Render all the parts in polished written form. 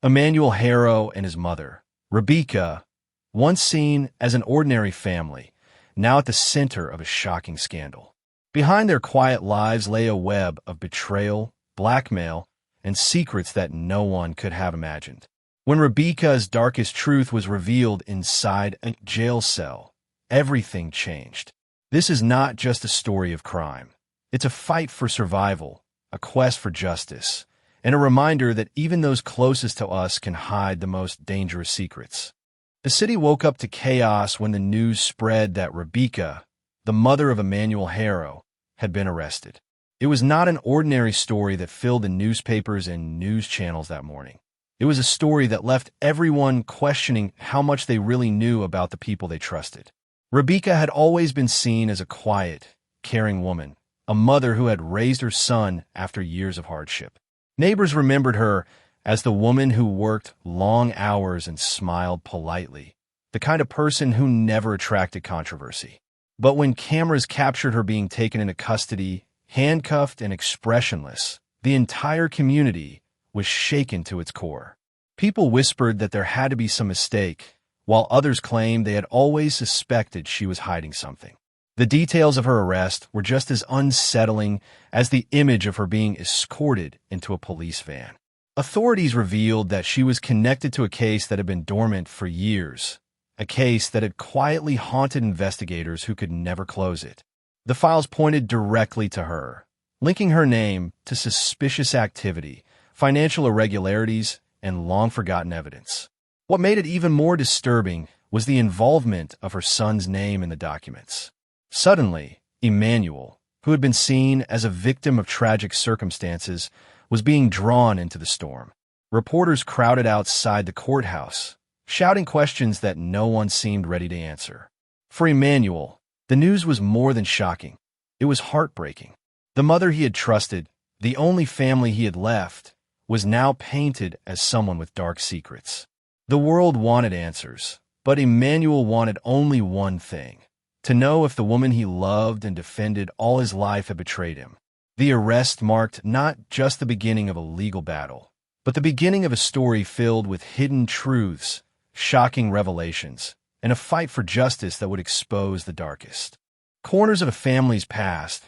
Emmanuel Haro and his mother, Rabeeca, once seen as an ordinary family, now at the center of a shocking scandal. Behind their quiet lives lay a web of betrayal, blackmail, and secrets that no one could have imagined. When Rabeeca's darkest truth was revealed inside a jail cell, everything changed. This is not just a story of crime. It's a fight for survival, a quest for justice, and a reminder that even those closest to us can hide the most dangerous secrets. The city woke up to chaos when the news spread that Rabeeca, the mother of Emmanuel Haro, had been arrested. It was not an ordinary story that filled the newspapers and news channels that morning. It was a story that left everyone questioning how much they really knew about the people they trusted. Rabeeca had always been seen as a quiet, caring woman, a mother who had raised her son after years of hardship. Neighbors remembered her as the woman who worked long hours and smiled politely, the kind of person who never attracted controversy. But when cameras captured her being taken into custody, handcuffed and expressionless, the entire community was shaken to its core. People whispered that there had to be some mistake, while others claimed they had always suspected she was hiding something. The details of her arrest were just as unsettling as the image of her being escorted into a police van. Authorities revealed that she was connected to a case that had been dormant for years, a case that had quietly haunted investigators who could never close it. The files pointed directly to her, linking her name to suspicious activity, financial irregularities, and long-forgotten evidence. What made it even more disturbing was the involvement of her son's name in the documents. Suddenly, Emmanuel, who had been seen as a victim of tragic circumstances, was being drawn into the storm. Reporters crowded outside the courthouse, shouting questions that no one seemed ready to answer. For Emmanuel, the news was more than shocking. It was heartbreaking. The mother he had trusted, the only family he had left, was now painted as someone with dark secrets. The world wanted answers, but Emmanuel wanted only one thing: to know if the woman he loved and defended all his life had betrayed him. The arrest marked not just the beginning of a legal battle, but the beginning of a story filled with hidden truths, shocking revelations, and a fight for justice that would expose the darkest corners of a family's past.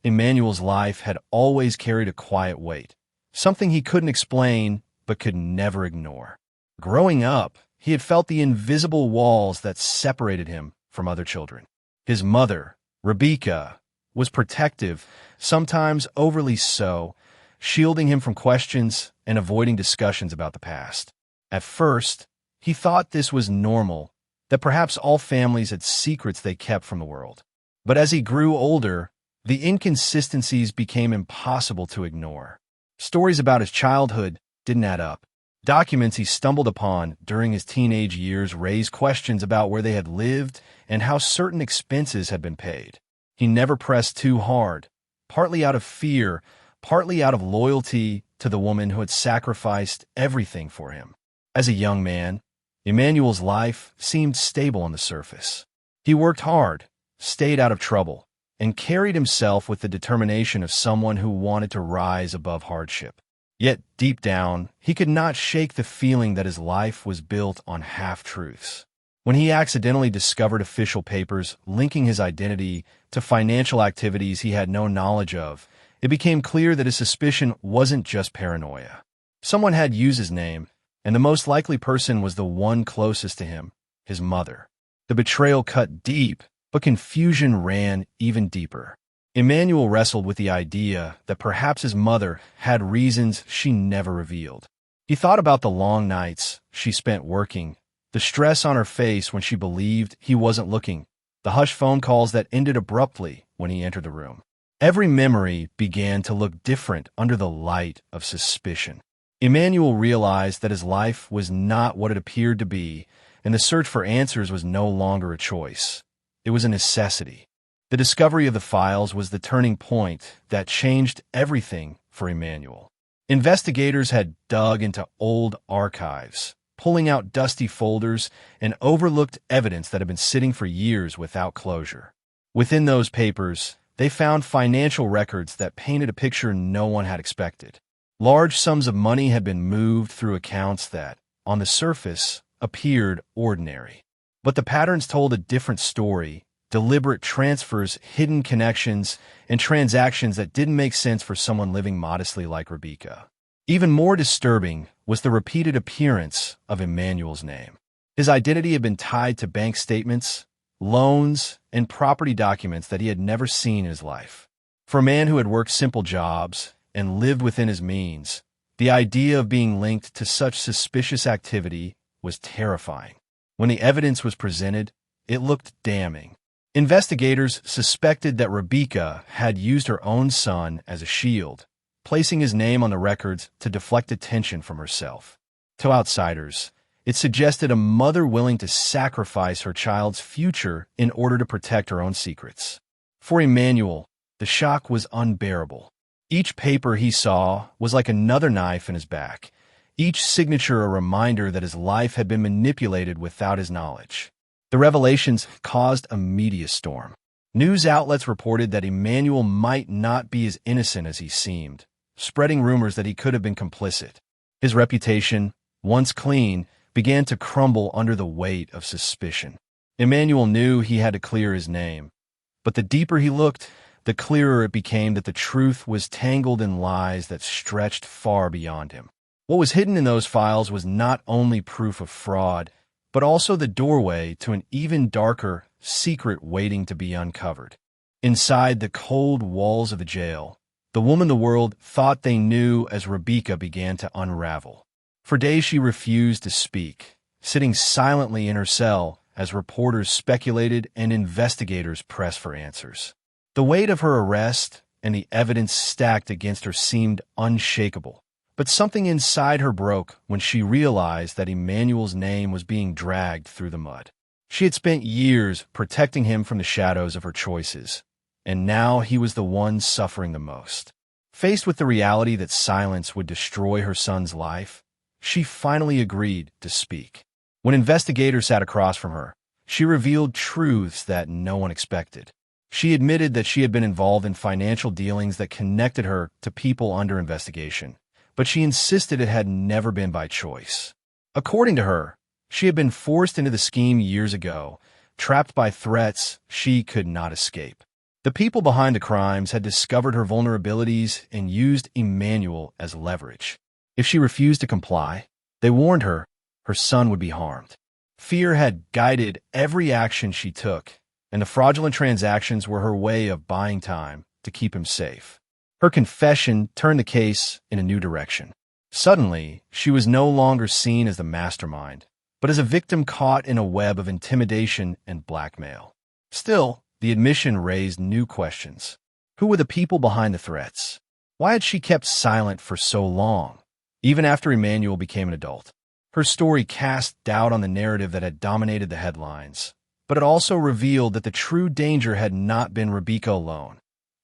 Emmanuel's life had always carried a quiet weight, something he couldn't explain but could never ignore. Growing up, he had felt the invisible walls that separated him from other children. His mother, Rabeeca, was protective, sometimes overly so, shielding him from questions and avoiding discussions about the past. At first, he thought this was normal, that perhaps all families had secrets they kept from the world. But as he grew older, the inconsistencies became impossible to ignore. Stories about his childhood didn't add up. Documents he stumbled upon during his teenage years raised questions about where they had lived and how certain expenses had been paid. He never pressed too hard, partly out of fear, partly out of loyalty to the woman who had sacrificed everything for him. As a young man, Emmanuel's life seemed stable on the surface. He worked hard, stayed out of trouble, and carried himself with the determination of someone who wanted to rise above hardship. Yet deep down, he could not shake the feeling that his life was built on half-truths. When he accidentally discovered official papers linking his identity to financial activities he had no knowledge of, it became clear that his suspicion wasn't just paranoia. Someone had used his name, and the most likely person was the one closest to him, his mother. The betrayal cut deep, but confusion ran even deeper. Emmanuel wrestled with the idea that perhaps his mother had reasons she never revealed. He thought about the long nights she spent working, the stress on her face when she believed he wasn't looking, the hushed phone calls that ended abruptly when he entered the room. Every memory began to look different under the light of suspicion. Emmanuel realized that his life was not what it appeared to be, and the search for answers was no longer a choice. It was a necessity. The discovery of the files was the turning point that changed everything for Emmanuel. Investigators had dug into old archives, pulling out dusty folders and overlooked evidence that had been sitting for years without closure. Within those papers, they found financial records that painted a picture no one had expected. Large sums of money had been moved through accounts that, on the surface, appeared ordinary. But the patterns told a different story: deliberate transfers, hidden connections, and transactions that didn't make sense for someone living modestly like Rabeeca. Even more disturbing was the repeated appearance of Emmanuel's name. His identity had been tied to bank statements, loans, and property documents that he had never seen in his life. For a man who had worked simple jobs and lived within his means, the idea of being linked to such suspicious activity was terrifying. When the evidence was presented, it looked damning. Investigators suspected that Rabeeca had used her own son as a shield, placing his name on the records to deflect attention from herself. To outsiders, it suggested a mother willing to sacrifice her child's future in order to protect her own secrets. For Emmanuel, the shock was unbearable. Each paper he saw was like another knife in his back, each signature a reminder that his life had been manipulated without his knowledge. The revelations caused a media storm. News outlets reported that Emmanuel might not be as innocent as he seemed, spreading rumors that he could have been complicit. His reputation, once clean, began to crumble under the weight of suspicion. Emmanuel knew he had to clear his name, but the deeper he looked, the clearer it became that the truth was tangled in lies that stretched far beyond him. What was hidden in those files was not only proof of fraud, but also the doorway to an even darker secret waiting to be uncovered. Inside the cold walls of the jail, the woman the world thought they knew as Rabeeca began to unravel. For days she refused to speak, sitting silently in her cell as reporters speculated and investigators pressed for answers. The weight of her arrest and the evidence stacked against her seemed unshakable, but something inside her broke when she realized that Emmanuel's name was being dragged through the mud. She had spent years protecting him from the shadows of her choices, and now he was the one suffering the most. Faced with the reality that silence would destroy her son's life, she finally agreed to speak. When investigators sat across from her, she revealed truths that no one expected. She admitted that she had been involved in financial dealings that connected her to people under investigation, but she insisted it had never been by choice. According to her, she had been forced into the scheme years ago, trapped by threats she could not escape. The people behind the crimes had discovered her vulnerabilities and used Emmanuel as leverage. If she refused to comply, they warned her her son would be harmed. Fear had guided every action she took, and the fraudulent transactions were her way of buying time to keep him safe. Her confession turned the case in a new direction. Suddenly, she was no longer seen as the mastermind, but as a victim caught in a web of intimidation and blackmail. Still, the admission raised new questions. Who were the people behind the threats? Why had she kept silent for so long, even after Emmanuel became an adult? Her story cast doubt on the narrative that had dominated the headlines, but it also revealed that the true danger had not been Rabeeca alone.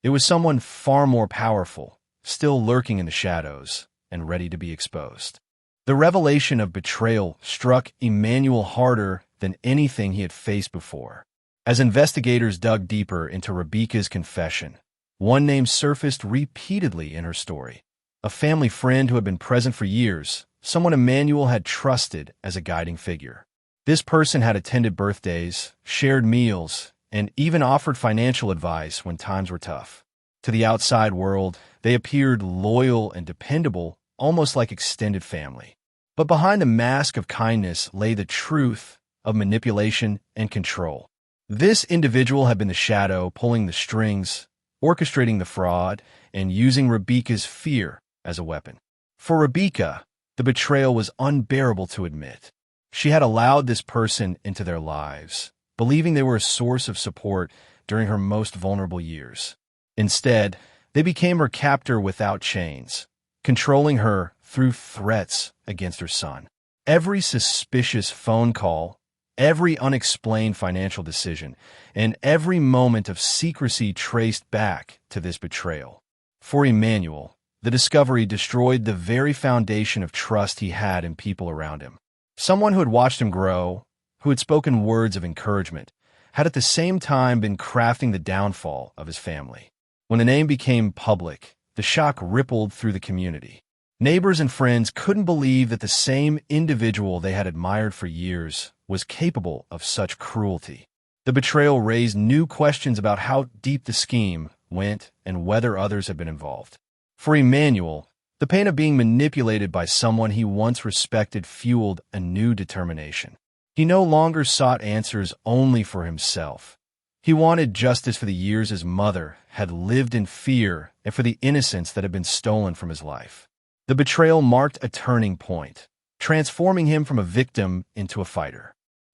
It was someone far more powerful, still lurking in the shadows and ready to be exposed. The revelation of betrayal struck Emmanuel harder than anything he had faced before. As investigators dug deeper into Rabeeca's confession, one name surfaced repeatedly in her story. A family friend who had been present for years, someone Emmanuel had trusted as a guiding figure. This person had attended birthdays, shared meals, and even offered financial advice when times were tough. To the outside world, they appeared loyal and dependable, almost like extended family. But behind the mask of kindness lay the truth of manipulation and control. This individual had been the shadow pulling the strings, orchestrating the fraud, and using Rabeeca's fear as a weapon. For Rabeeca, the betrayal was unbearable to admit. She had allowed this person into their lives, believing they were a source of support during her most vulnerable years. Instead, they became her captor without chains, controlling her through threats against her son. Every suspicious phone call, every unexplained financial decision, and every moment of secrecy traced back to this betrayal. For Emmanuel, the discovery destroyed the very foundation of trust he had in people around him. Someone who had watched him grow, who had spoken words of encouragement, had at the same time been crafting the downfall of his family. When the name became public, the shock rippled through the community. Neighbors and friends couldn't believe that the same individual they had admired for years was capable of such cruelty. The betrayal raised new questions about how deep the scheme went and whether others had been involved. For Emmanuel, the pain of being manipulated by someone he once respected fueled a new determination. He no longer sought answers only for himself. He wanted justice for the years his mother had lived in fear and for the innocence that had been stolen from his life. The betrayal marked a turning point, transforming him from a victim into a fighter.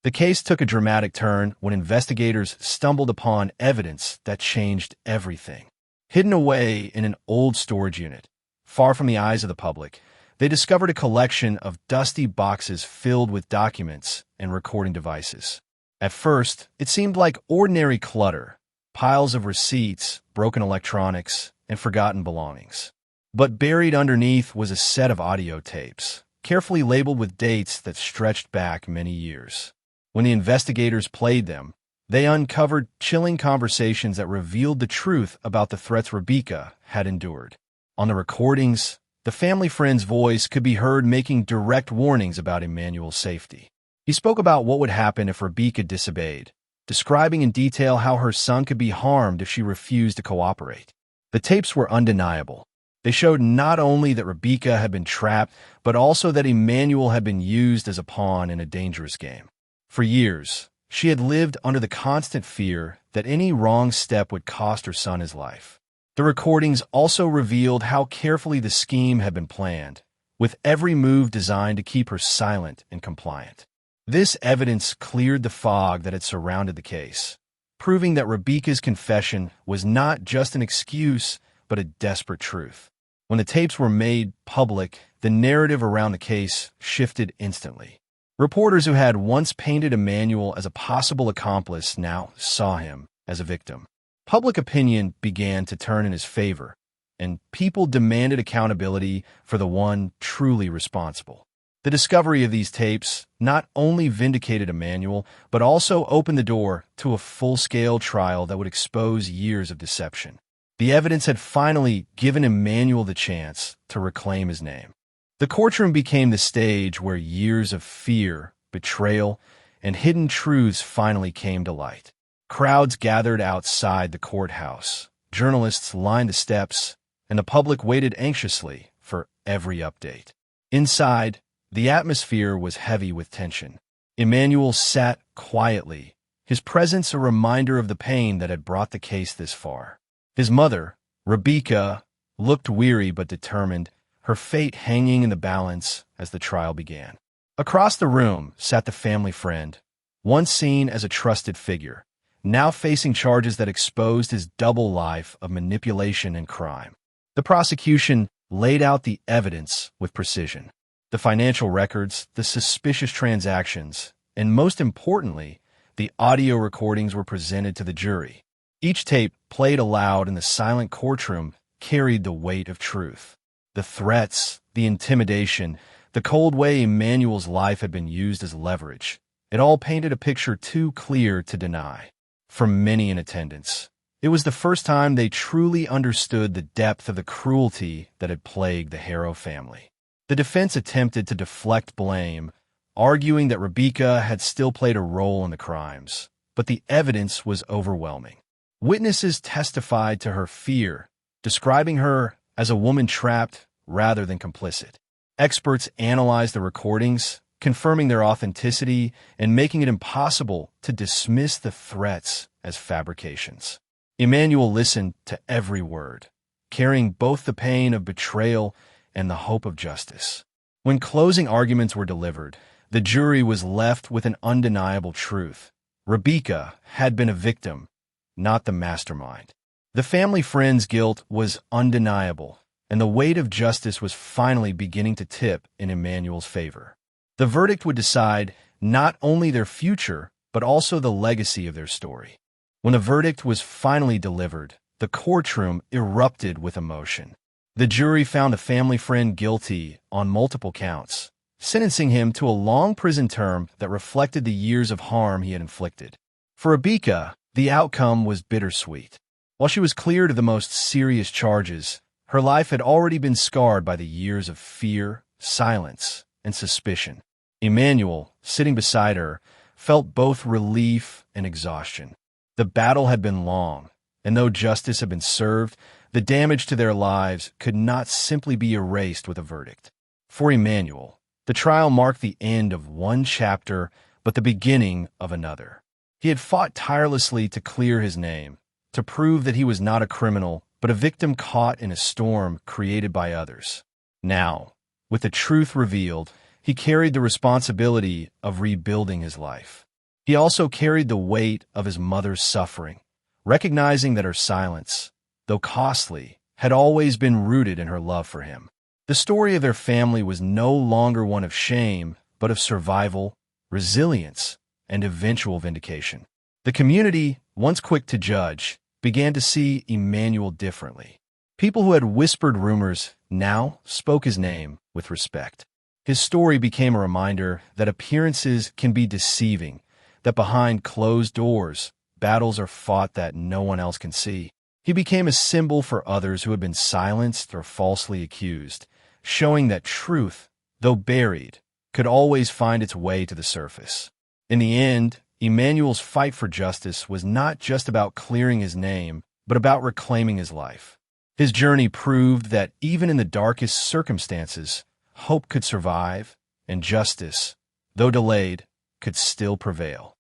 The case took a dramatic turn when investigators stumbled upon evidence that changed everything. Hidden away in an old storage unit, far from the eyes of the public, they discovered a collection of dusty boxes filled with documents and recording devices. At first, it seemed like ordinary clutter, piles of receipts, broken electronics, and forgotten belongings. But buried underneath was a set of audio tapes, carefully labeled with dates that stretched back many years. When the investigators played them, they uncovered chilling conversations that revealed the truth about the threats Rabeeca had endured. On the recordings, the family friend's voice could be heard making direct warnings about Emmanuel's safety. He spoke about what would happen if Rabeeca disobeyed, describing in detail how her son could be harmed if she refused to cooperate. The tapes were undeniable. They showed not only that Rabeeca had been trapped, but also that Emmanuel had been used as a pawn in a dangerous game. For years, she had lived under the constant fear that any wrong step would cost her son his life. The recordings also revealed how carefully the scheme had been planned, with every move designed to keep her silent and compliant. This evidence cleared the fog that had surrounded the case, proving that Rabeeca's confession was not just an excuse, but a desperate truth. When the tapes were made public, the narrative around the case shifted instantly. Reporters who had once painted Emmanuel as a possible accomplice now saw him as a victim. Public opinion began to turn in his favor, and people demanded accountability for the one truly responsible. The discovery of these tapes not only vindicated Emmanuel, but also opened the door to a full-scale trial that would expose years of deception. The evidence had finally given Emmanuel the chance to reclaim his name. The courtroom became the stage where years of fear, betrayal, and hidden truths finally came to light. Crowds gathered outside the courthouse, journalists lined the steps, and the public waited anxiously for every update. Inside, the atmosphere was heavy with tension. Emmanuel sat quietly, his presence a reminder of the pain that had brought the case this far. His mother, Rabeeca, looked weary but determined, her fate hanging in the balance as the trial began. Across the room sat the family friend, once seen as a trusted figure, now facing charges that exposed his double life of manipulation and crime. The prosecution laid out the evidence with precision. The financial records, the suspicious transactions, and most importantly, the audio recordings were presented to the jury. Each tape, played aloud in the silent courtroom, carried the weight of truth. The threats, the intimidation, the cold way Emmanuel's life had been used as leverage. It all painted a picture too clear to deny. For many in attendance, it was the first time they truly understood the depth of the cruelty that had plagued the Haro family. The defense attempted to deflect blame, arguing that Rabeeca had still played a role in the crimes, but the evidence was overwhelming. Witnesses testified to her fear, describing her as a woman trapped rather than complicit. Experts analyzed the recordings, confirming their authenticity and making it impossible to dismiss the threats as fabrications. Emmanuel listened to every word, carrying both the pain of betrayal and the hope of justice. When closing arguments were delivered, the jury was left with an undeniable truth. Rabeeca had been a victim, not the mastermind. The family friend's guilt was undeniable, and the weight of justice was finally beginning to tip in Emmanuel's favor. The verdict would decide not only their future, but also the legacy of their story. When the verdict was finally delivered, the courtroom erupted with emotion. The jury found the family friend guilty on multiple counts, sentencing him to a long prison term that reflected the years of harm he had inflicted. For Rabeeca, the outcome was bittersweet. While she was cleared of the most serious charges, Her life had already been scarred by the years of fear, silence, and suspicion. Emmanuel, sitting beside her, felt both relief and exhaustion. The battle had been long, and though justice had been served, the damage to their lives could not simply be erased with a verdict. For Emmanuel, the trial marked the end of one chapter, but the beginning of another. He had fought tirelessly to clear his name, to prove that he was not a criminal, but a victim caught in a storm created by others. Now, with the truth revealed, he carried the responsibility of rebuilding his life. He also carried the weight of his mother's suffering, recognizing that her silence, though costly, had always been rooted in her love for him. The story of their family was no longer one of shame, but of survival, resilience, and eventual vindication. The community, once quick to judge, began to see Emmanuel differently. People who had whispered rumors now spoke his name with respect. His story became a reminder that appearances can be deceiving, that behind closed doors, battles are fought that no one else can see. He became a symbol for others who had been silenced or falsely accused, showing that truth, though buried, could always find its way to the surface. In the end, Emmanuel's fight for justice was not just about clearing his name, but about reclaiming his life. His journey proved that even in the darkest circumstances, hope could survive, and justice, though delayed, could still prevail.